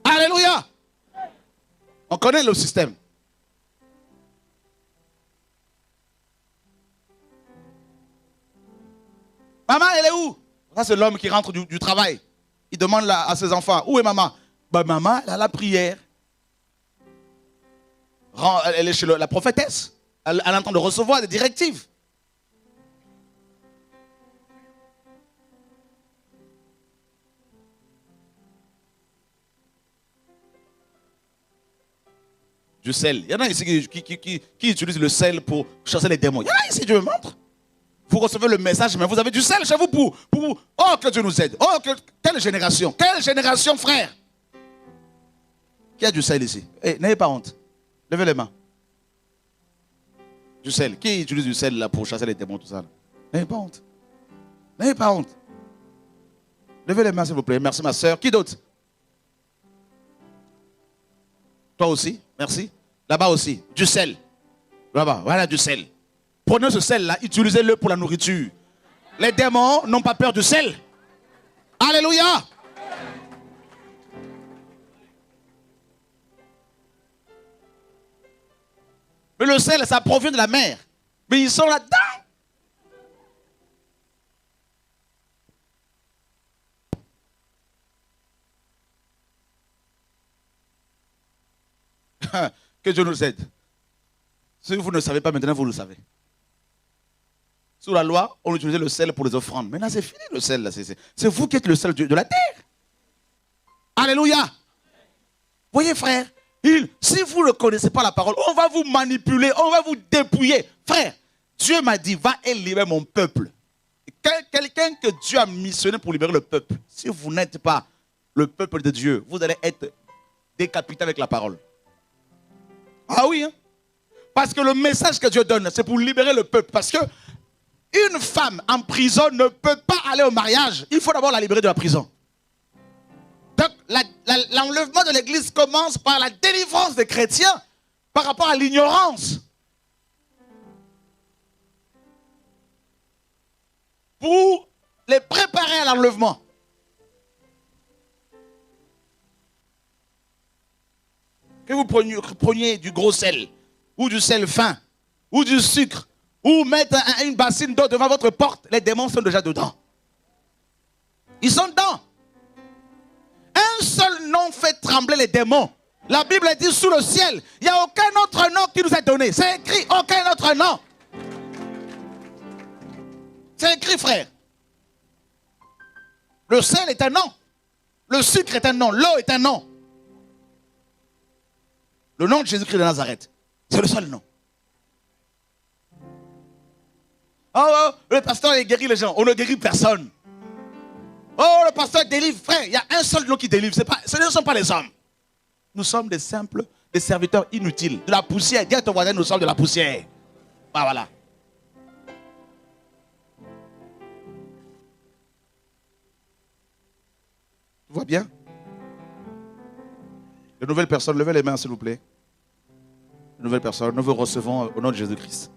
Alléluia. On connaît le système. Maman, elle est où? Ça, c'est l'homme qui rentre du travail. Il demande à ses enfants, où est maman? Ben, maman, elle a la prière. Elle est chez la prophétesse. Elle est en train de recevoir des directives. Du sel. Il y en a ici qui utilisent le sel pour chasser les démons. Il y en a ici, Dieu me montre. Vous recevez le message, mais vous avez du sel chez vous pour... Oh, que Dieu nous aide. Oh, quelle génération. Quelle génération, frère. Qui a du sel ici? N'ayez pas honte. Levez les mains. Du sel. Qui utilise du sel là pour chasser les démons, tout ça? N'ayez pas honte. N'ayez pas honte. Levez les mains, s'il vous plaît. Merci, ma soeur. Qui d'autre? Toi aussi. Merci. Là-bas aussi. Du sel. Là-bas. Voilà du sel. Prenez ce sel-là. Utilisez-le pour la nourriture. Les démons n'ont pas peur du sel. Alléluia. Mais le sel, ça provient de la mer. Mais ils sont là-dedans. Que Dieu nous aide. Si vous ne savez pas maintenant, vous le savez. Sous la loi, on utilisait le sel pour les offrandes. Maintenant, c'est fini le sel. C'est vous qui êtes le sel de la terre. Alléluia. Voyez, frère, si vous ne connaissez pas la parole, on va vous manipuler, on va vous dépouiller. Frère, Dieu m'a dit, va et libérer mon peuple. Quelqu'un que Dieu a missionné pour libérer le peuple. Si vous n'êtes pas le peuple de Dieu, vous allez être décapité avec la parole. Ah oui, hein? Parce que le message que Dieu donne, c'est pour libérer le peuple. Parce que une femme en prison ne peut pas aller au mariage. Il faut d'abord la libérer de la prison. Donc, l'enlèvement de l'église commence par la délivrance des chrétiens par rapport à l'ignorance. Pour les préparer à l'enlèvement. Que vous preniez du gros sel, ou du sel fin, ou du sucre, ou mettre une bassine d'eau devant votre porte, les démons sont déjà dedans. Ils sont dedans. Un seul nom fait trembler les démons. La Bible dit sous le ciel, il n'y a aucun autre nom qui nous est donné. C'est écrit, aucun autre nom. C'est écrit, frère. Le sel est un nom. Le sucre est un nom. L'eau est un nom. Le nom de Jésus-Christ de Nazareth, c'est le seul nom. Oh, le pasteur il guérit les gens. On ne guérit personne. Oh, le pasteur délivre. Frère, il y a un seul nom qui délivre. Ce ne sont pas les hommes. Nous sommes des simples, des serviteurs inutiles. De la poussière. Dis à ton voisin, nous sommes de la poussière. Ah, voilà. Tu vois bien? De nouvelles personnes, levez les mains s'il vous plaît. De nouvelles personnes, nous vous recevons au nom de Jésus-Christ.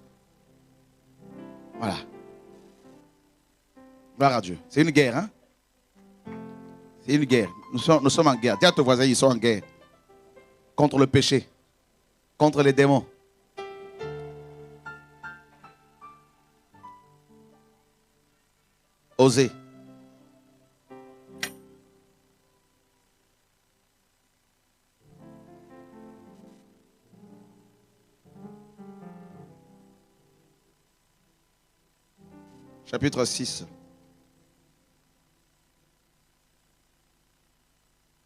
Voilà. Gloire à Dieu. C'est une guerre, hein? C'est une guerre. Nous sommes en guerre. Dis à ton voisin, ils sont en guerre. Contre le péché. Contre les démons. Osez. Chapitre 6.